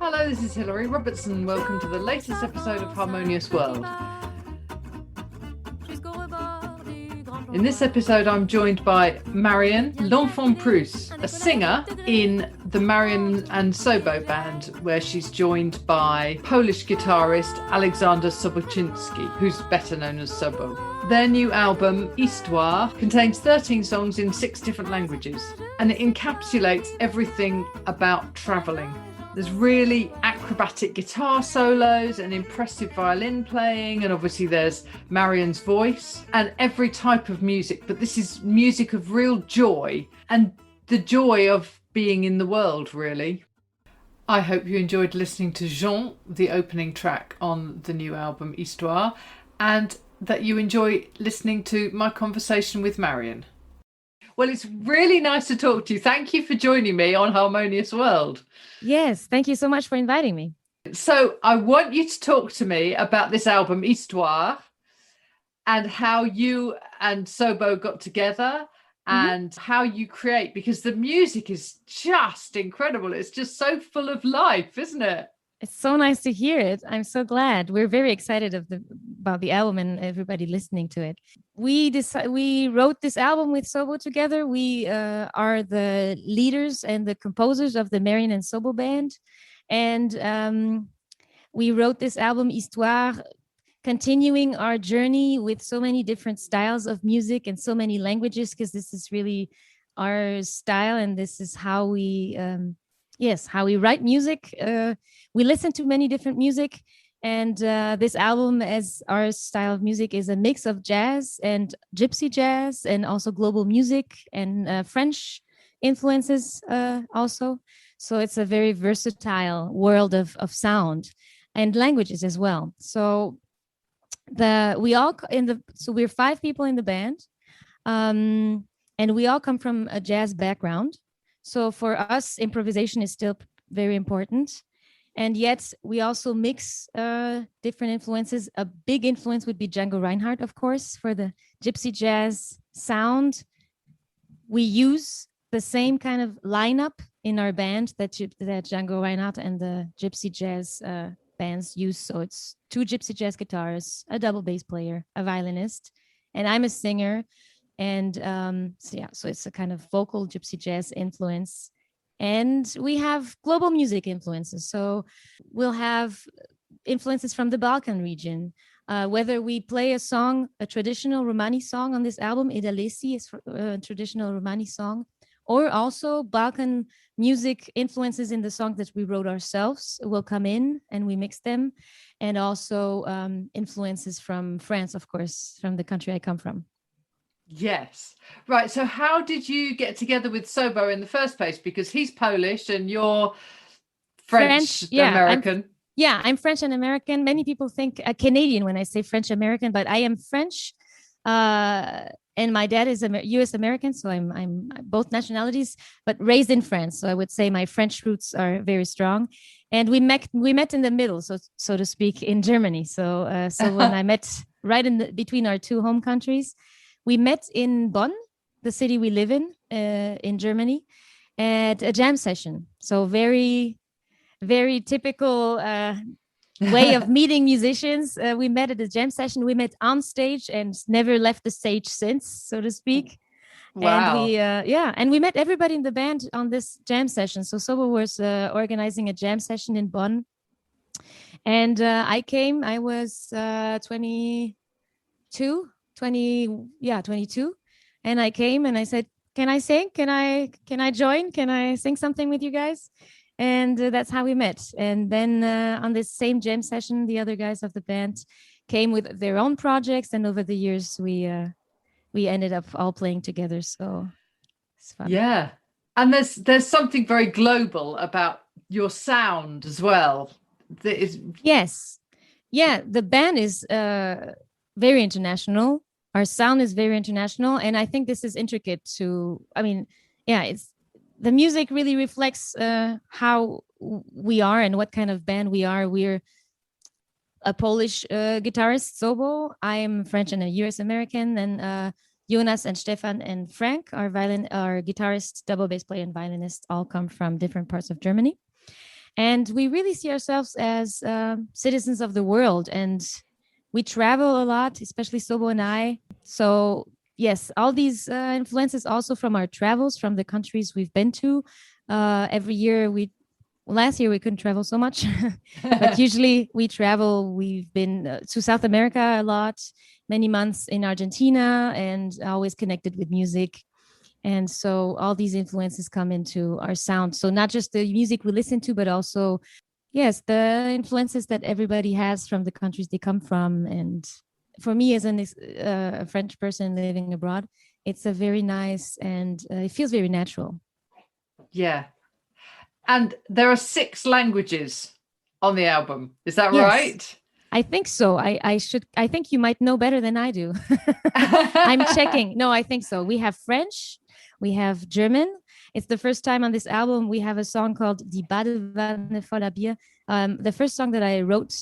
Hello, this is Hilary Robertson. Welcome to the latest episode of Harmonious World. In this episode, I'm joined by Marion, Lenfant-Preus, a singer in the Marion and Sobo band, where she's joined by Polish guitarist Alexander Sobocinski, who's better known as Sobo. Their new album, Histoires, contains 13 songs in 6 different languages, and it encapsulates everything about travelling. There's really acrobatic guitar solos and impressive violin playing, and obviously there's Marion's voice and every type of music. But this is music of real joy and the joy of being in the world, really. I hope you enjoyed listening to Jean, the opening track on the new album Histoires, and that you enjoy listening to my conversation with Marion. Well, it's really nice to talk to you. Thank you for joining me on Harmonious World. Yes, thank you so much for inviting me. So I want you to talk to me about this album, Histoires, and how you and Sobo got together and how you create, because the music is just incredible. It's just so full of life, isn't it? It's so nice to hear it. I'm so glad. We're very excited about the album and everybody listening to it. We wrote this album with Sobo together. We are the leaders and the composers of the Marion and Sobo band. And we wrote this album, Histoires, continuing our journey with so many different styles of music and so many languages, because this is really our style and this is how we... how we write music. We listen to many different music, and this album, as our style of music, is a mix of jazz and gypsy jazz, and also global music and French influences also. So it's a very versatile world of sound and languages as well. So we're 5 people in the band, and we all come from a jazz background. So for us, improvisation is still very important. And yet we also mix different influences. A big influence would be Django Reinhardt, of course, for the gypsy jazz sound. We use the same kind of lineup in our band that Django Reinhardt and the gypsy jazz bands use. So it's 2 gypsy jazz guitars, a double bass player, a violinist, and I'm a singer. And so it's a kind of vocal gypsy jazz influence. And we have global music influences. So we'll have influences from the Balkan region. Whether we play a traditional Romani song on this album, Idalesi is a traditional Romani song, or also Balkan music influences in the songs that we wrote ourselves will come in and we mix them. And also influences from France, of course, from the country I come from. Yes. Right. So how did you get together with Sobo in the first place? Because he's Polish and you're French American. I'm French and American. Many people think Canadian when I say French American, but I am French. And my dad is US American, so I'm both nationalities, but raised in France. So I would say my French roots are very strong. And we met in the middle, so to speak, in Germany. So when I met right between our 2 home countries, we met in Bonn, the city we live in Germany, at a jam session. So very, very typical way of meeting musicians. We met at a jam session. We met on stage and never left the stage since, so to speak. Wow. And we met everybody in the band on this jam session. So Sobo was organizing a jam session in Bonn. And I came, I was 22. And I came and I said, can I sing? Can I join? Can I sing something with you guys? And that's how we met. And then on this same jam session, the other guys of the band came with their own projects. And over the years, we ended up all playing together. So it's fun. Yeah. And there's something very global about your sound as well. Yes. Yeah, the band is very international. Our sound is very international, and I think this is intricate it's the music really reflects how we are and what kind of band we are. We're a Polish guitarist, Sobo. I am French and a US American, and Jonas and Stefan and Frank, our guitarist, double bass player and violinist, all come from different parts of Germany. And we really see ourselves as citizens of the world. And we travel a lot, especially Sobo and I. So yes, all these influences also from our travels, from the countries we've been to. Every year last year we couldn't travel so much, but usually we travel. We've been to South America a lot, many months in Argentina, and always connected with music. And so all these influences come into our sound. So not just the music we listen to, but also, yes, the influences that everybody has from the countries they come from. And for me, as a French person living abroad, it's a very nice, and it feels very natural. Yeah. And there are 6 languages on the album. Is that Yes. right? I think so. I think you might know better than I do. I'm checking. No, I think so. We have French, we have German. It's the first time on this album we have a song called Die Badewanne voller Bier. The first song that I wrote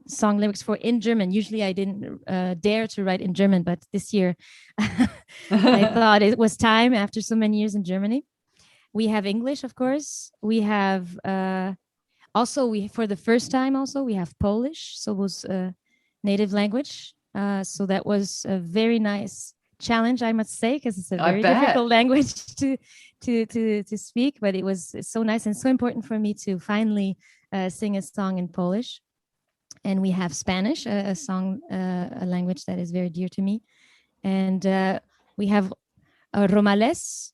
song lyrics for in German. Usually I didn't dare to write in German, but this year I thought it was time after so many years in Germany. We have English, of course. We have for the first time we have Polish, Sobo's native language. So that was a very nice challenge, I must say, because it's a very difficult language to speak. But it was so nice and so important for me to finally sing a song in Polish. And we have Spanish, a language that is very dear to me. And we have Romales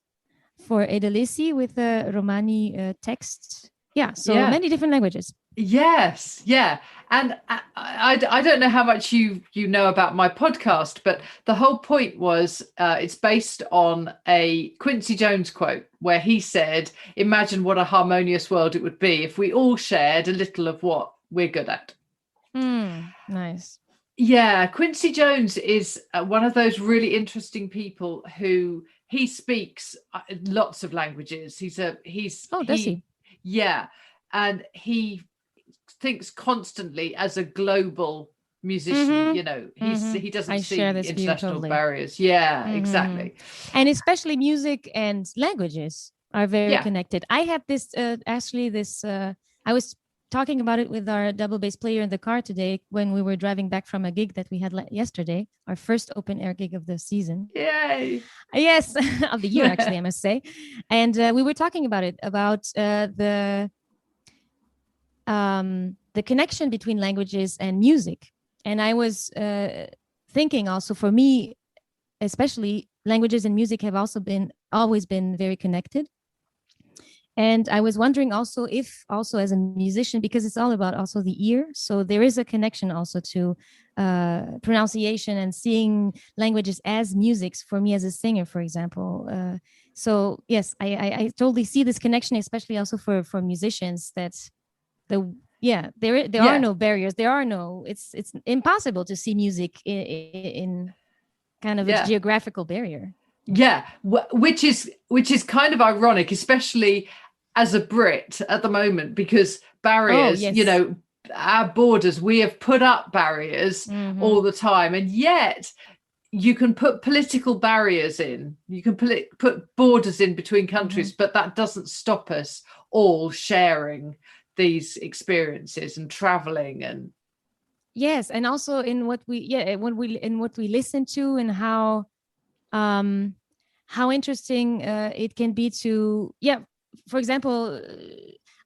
for Edelisi with a Romani text. Yeah, so many different languages. Yes, yeah. And I don't know how much you know about my podcast, but the whole point was it's based on a Quincy Jones quote where he said, imagine what a harmonious world it would be if we all shared a little of what we're good at. Nice. Yeah, Quincy Jones is one of those really interesting people who he speaks lots of languages. Does he? Yeah, and he thinks constantly as a global musician. He doesn't see international barriers. Yeah, exactly. And especially music and languages are very connected. I had this I was talking about it with our double bass player in the car today when we were driving back from a gig that we had yesterday, our first open air gig of the season. Yay! Yes, of the year, actually, I must say. And we were talking about the connection between languages and music. And I was thinking also, for me, especially, languages and music have always been very connected. And I was wondering also if as a musician, because it's all about also the ear. So there is a connection also to pronunciation and seeing languages as musics for me as a singer, for example. So yes, I totally see this connection, especially also for musicians, that there are no barriers. It's impossible to see music in kind of a geographical barrier. Yeah, which is kind of ironic, especially as a Brit at the moment, because barriers, our borders, we have put up barriers all the time, and yet you can put political barriers in, you can put borders in between countries, but that doesn't stop us all sharing these experiences and traveling. And yes, and also in what we listen to, and how interesting it can be to for example,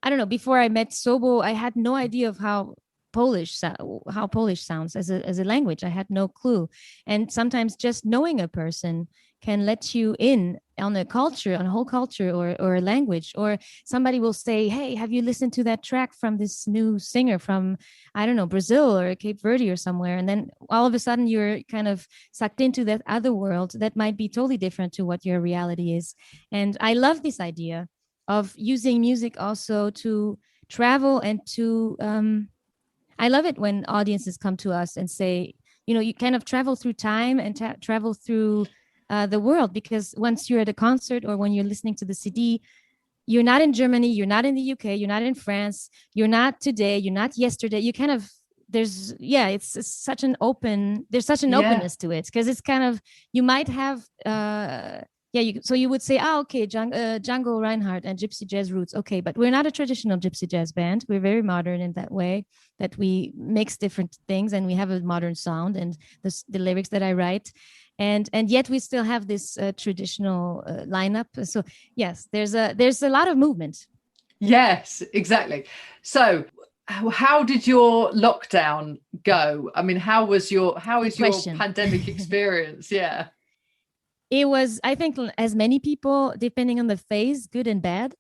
I don't know, before I met Sobo, I had no idea of how Polish sounds as a language. I had no clue. And sometimes just knowing a person can let you in on a culture, on a whole culture, or a language. Or somebody will say, hey, have you listened to that track from this new singer from, I don't know, Brazil or Cape Verde or somewhere? And then all of a sudden you're kind of sucked into that other world that might be totally different to what your reality is. And I love this idea of using music also to travel and to I love it when audiences come to us and say, you kind of travel through time and travel through the world, because once you're at a concert or when you're listening to the CD, you're not in Germany, you're not in the UK, you're not in France, you're not today, you're not yesterday. You kind of, there's such an openness to it, because it's kind of, you might have So you would say, okay, Django Reinhardt and gypsy jazz roots. Okay, but we're not a traditional gypsy jazz band. We're very modern in that way, that we mix different things and we have a modern sound, and the lyrics that I write. And yet we still have this traditional lineup. So yes, there's a lot of movement. Yes, exactly. So how did your lockdown go? I mean, how is your pandemic experience? Yeah. It was, I think, as many people, depending on the phase, good and bad.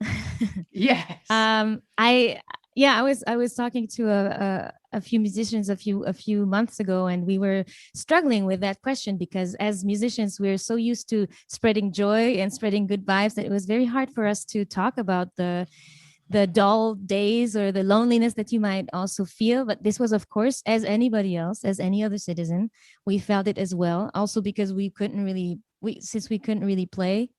Yes. I was talking to a few musicians a few months ago, and we were struggling with that question, because as musicians, we're so used to spreading joy and spreading good vibes that it was very hard for us to talk about the dull days or the loneliness that you might also feel. But this was, of course, as anybody else, as any other citizen, we felt it as well. Also because we couldn't really play,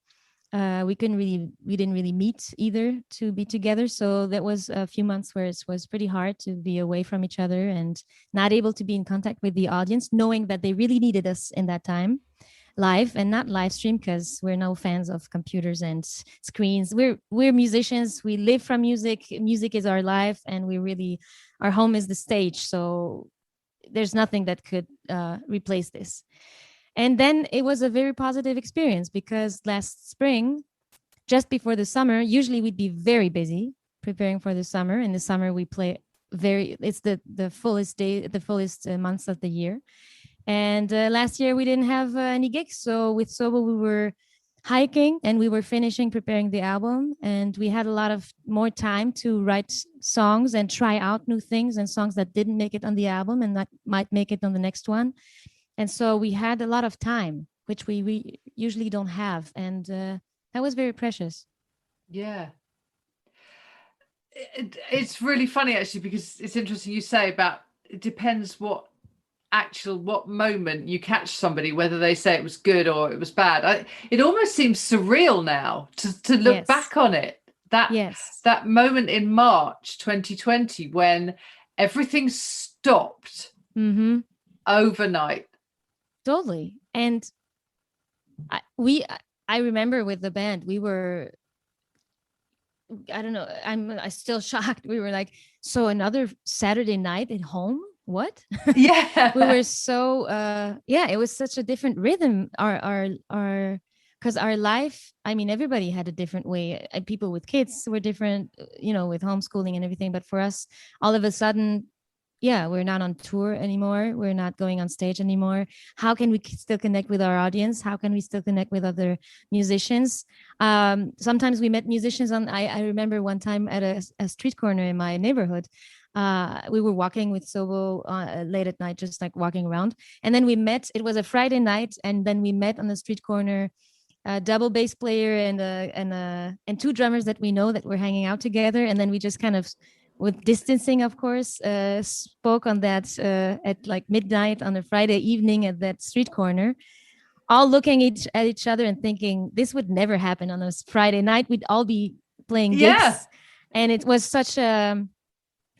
we didn't really meet either to be together. So that was a few months where it was pretty hard to be away from each other and not able to be in contact with the audience, knowing that they really needed us in that time, live and not live stream, because we're no fans of computers and screens. We're musicians. We live from music. Music is our life, and our home is the stage. So there's nothing that could replace this. And then it was a very positive experience, because last spring, just before the summer, usually we'd be very busy preparing for the summer. In the summer, we play it's the fullest months of the year. And last year we didn't have any gigs. So with Sobo, we were hiking and we were preparing the album. And we had a lot of more time to write songs and try out new things, and songs that didn't make it on the album and that might make it on the next one. And so we had a lot of time, which we usually don't have. And that was very precious. Yeah. It's really funny, actually, because it's interesting you say about, it depends what moment you catch somebody, whether they say it was good or it was bad. It almost seems surreal now to look back on it. That moment in March 2020 when everything stopped overnight. Totally. And I remember with the band, we were, I don't know, I'm still shocked. We were like, so another Saturday night at home? What? Yeah. We were so it was such a different rhythm. Our because our life, I mean, everybody had a different way. People with kids were different, with homeschooling and everything. But for us, all of a sudden, we're not on tour anymore. We're not going on stage anymore. How can we still connect with our audience? How can we still connect with other musicians? Sometimes we met musicians I remember one time at a street corner in my neighborhood. We were walking with Sobo late at night, just like walking around. And then we met, it was a Friday night. And then we met on the street corner, a double bass player and two drummers that we know that were hanging out together. And then we just kind of, with distancing, of course, spoke on that at like midnight on a Friday evening at that street corner, all looking at each other and thinking this would never happen on a Friday night. We'd all be playing gigs. And it was such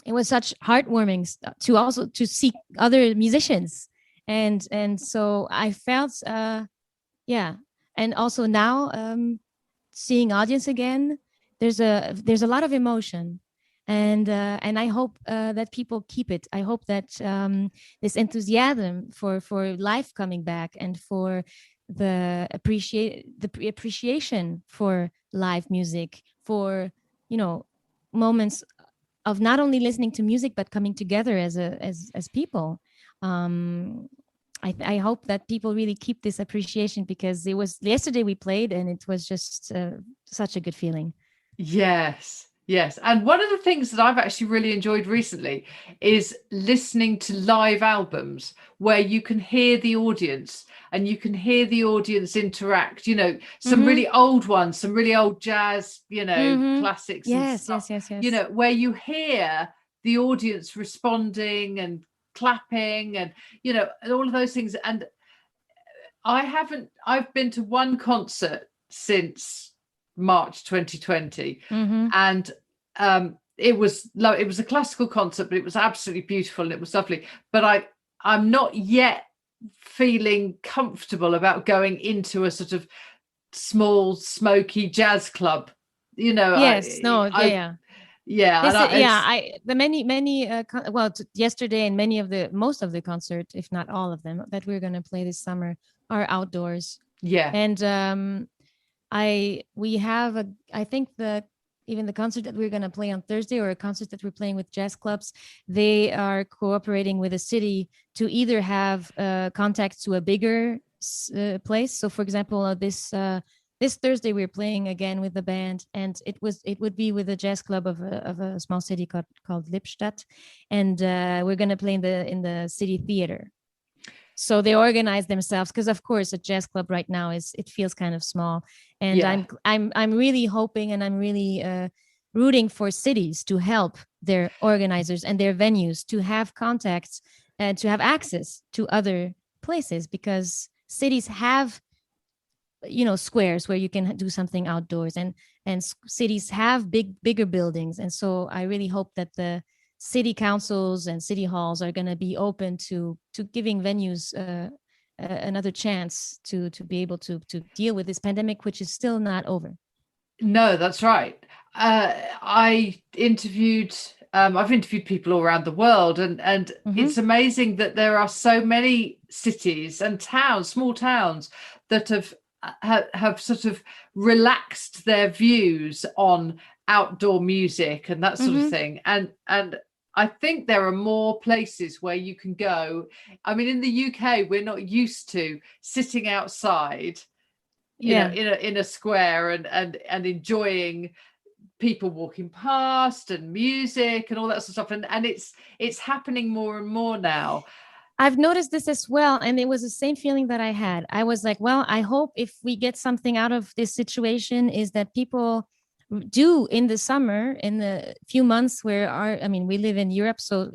heartwarming to see other musicians. And so I felt, and also now seeing audience again, there's a lot of emotion. And I hope that people keep it. I hope that this enthusiasm for life coming back and for the appreciation for live music, for moments of not only listening to music but coming together as people. I hope that people really keep this appreciation, because it was yesterday we played and it was just such a good feeling. Yes. And one of the things that I've actually really enjoyed recently is listening to live albums where you can hear the audience and you can hear the audience interact, some really old ones, some really old jazz, classics. Yes. Where you hear the audience responding and clapping and, and all of those things. And I've been to one concert since March 2020, and it was a classical concert, but it was absolutely beautiful and it was lovely. But I'm not yet feeling comfortable about going into a sort of small, smoky jazz club. You know, Yes, no, yeah. Yeah, This and is, yeah, the many yesterday, and most of the concert, if not all of them, that we're going to play this summer are outdoors. yeah, And we have I think even the concert that we're going to play on Thursday, or a concert that we're playing with jazz clubs, they are cooperating with a city to either have contact to a bigger place. So for example, this Thursday we're playing again with the band, and it would be with a jazz club of a small city called Lippstadt, and we're going to play in the city theater. So they organize themselves, because of course a jazz club right now it feels kind of small, and yeah. I'm really hoping, and I'm really rooting for cities to help their organizers and their venues to have contacts and to have access to other places, because cities have squares where you can do something outdoors, and cities have bigger buildings. And so I really hope that the city councils and city halls are going to be open to giving venues another chance to be able to deal with this pandemic, which is still not over. No, that's right. I've interviewed people all around the world, and it's amazing that there are so many cities and towns, small towns, that have sort of relaxed their views on outdoor music and that sort of thing. And I think there are more places where you can go. I mean, in the UK, we're not used to sitting outside, in a square and enjoying people walking past and music and all that sort of stuff. And it's happening more and more now. I've noticed this as well. And it was the same feeling that I had. I was like, well, I hope if we get something out of this situation is that people do in the summer, in the few months where we live in Europe, so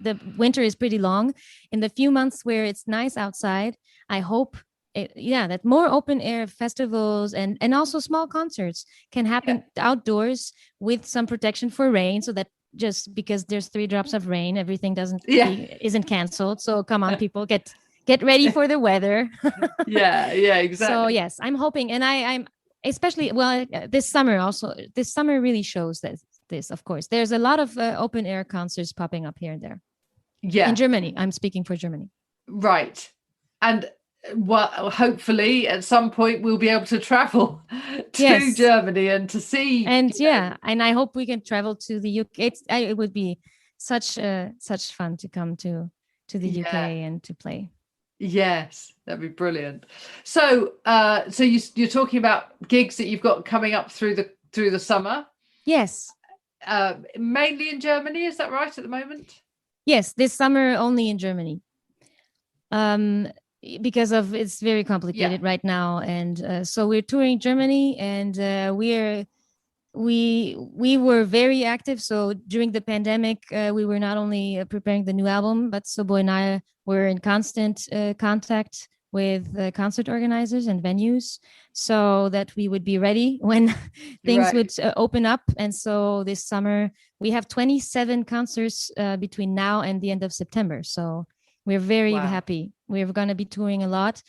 the winter is pretty long. In the few months where it's nice outside, I hope that more open air festivals and also small concerts can happen outdoors with some protection for rain, so that just because there's 3 drops of rain, everything isn't canceled. So come on, people, get ready for the weather. yeah, exactly. So yes, I'm hoping, and I'm especially this summer really shows this. Of course, there's a lot of open air concerts popping up here and there. Yeah, in Germany. I'm speaking for Germany. Right, and well, hopefully at some point we'll be able to travel to Germany and to see. And and I hope we can travel to the UK. It would be such fun to come to the UK and to play. Yes, that'd be brilliant. So you're talking about gigs that you've got coming up through the summer. Yes. Mainly in Germany, is that right at the moment? Yes, this summer only in Germany. Because it's very complicated right now, and so we're touring Germany, and we were very active. So during the pandemic, we were not only preparing the new album, but Sobo and I were in constant contact with concert organizers and venues, so that we would be ready when things would open up. And so this summer we have 27 concerts between now and the end of September. So we're very happy. We're going to be touring a lot.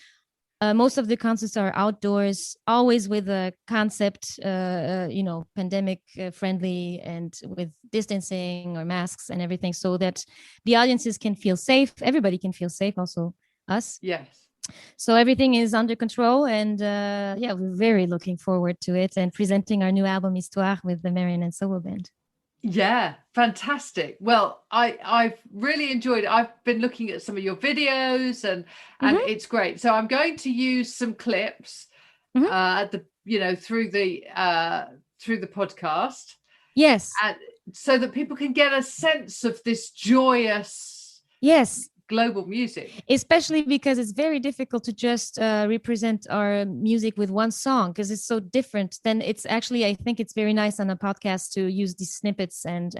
Most of the concerts are outdoors, always with a concept, pandemic friendly, and with distancing or masks and everything, so that the audiences can feel safe. Everybody can feel safe, also us. Yes. So everything is under control, and we're very looking forward to it and presenting our new album Histoires with the Marion and Sobo band. Yeah, fantastic. Well, I've really enjoyed it. I've been looking at some of your videos, and it's great. So I'm going to use some clips through the podcast. Yes. So that people can get a sense of this joyous global music, especially because it's very difficult to just represent our music with one song, because it's so different. Then it's actually, I think it's very nice on a podcast to use these snippets and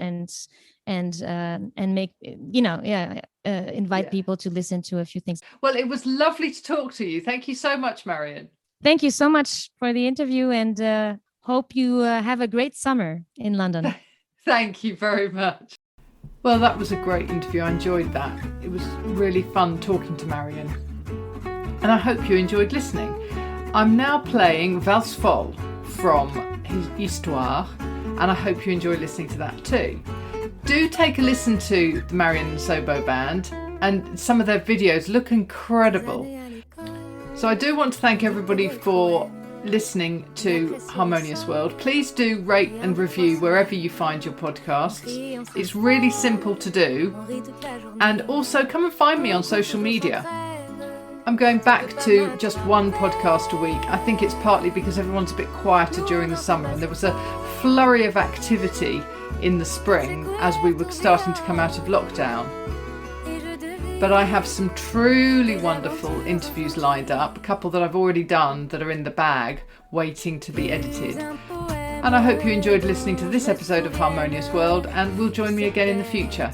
make invite people to listen to a few things. Well, it was lovely to talk to you. Thank you so much, Marion. Thank you so much for the interview, and hope you have a great summer in London. Thank you very much. Well, that was a great interview. I enjoyed that. It was really fun talking to Marion. And I hope you enjoyed listening. I'm now playing Valse Folle from Histoires, and I hope you enjoy listening to that too. Do take a listen to the Marion and Sobo band, and some of their videos look incredible. So I do want to thank everybody for listening to Harmonious World. Please do rate and review wherever you find your podcasts. It's really simple to do. And also come and find me on social media. I'm going back to just one podcast a week. I think it's partly because everyone's a bit quieter during the summer, and there was a flurry of activity in the spring as we were starting to come out of lockdown. But I have some truly wonderful interviews lined up, a couple that I've already done that are in the bag waiting to be edited. And I hope you enjoyed listening to this episode of Harmonious World, and will join me again in the future.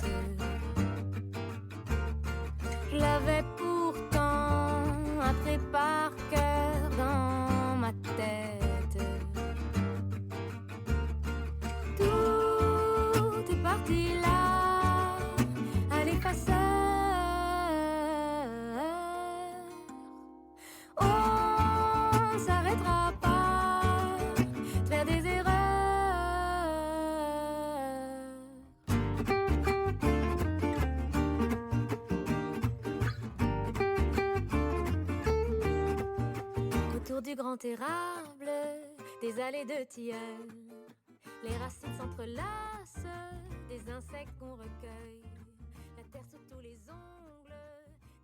Du grand érable, des allées de tilleul, les racines s'entrelacent, des insectes qu'on recueille, la terre sous tous les ongles,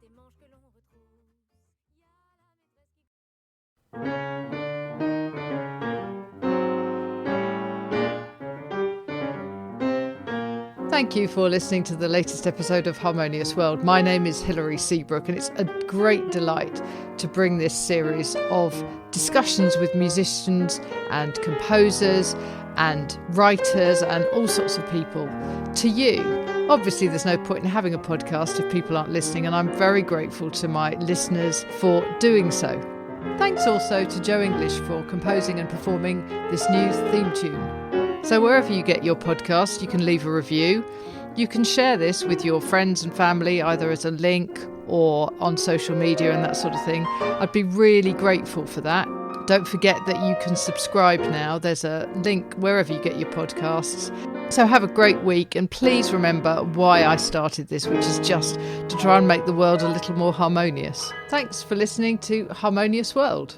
des manches que l'on retrouve. Thank you for listening to the latest episode of Harmonious World. My name is Hilary Seabrook, and it's a great delight to bring this series of discussions with musicians and composers and writers and all sorts of people to you. Obviously, there's no point in having a podcast if people aren't listening, and I'm very grateful to my listeners for doing so. Thanks also to Joe English for composing and performing this new theme tune. So wherever you get your podcast, you can leave a review. You can share this with your friends and family, either as a link or on social media and that sort of thing. I'd be really grateful for that. Don't forget that you can subscribe now. There's a link wherever you get your podcasts. So have a great week, and please remember why I started this, which is just to try and make the world a little more harmonious. Thanks for listening to Harmonious World.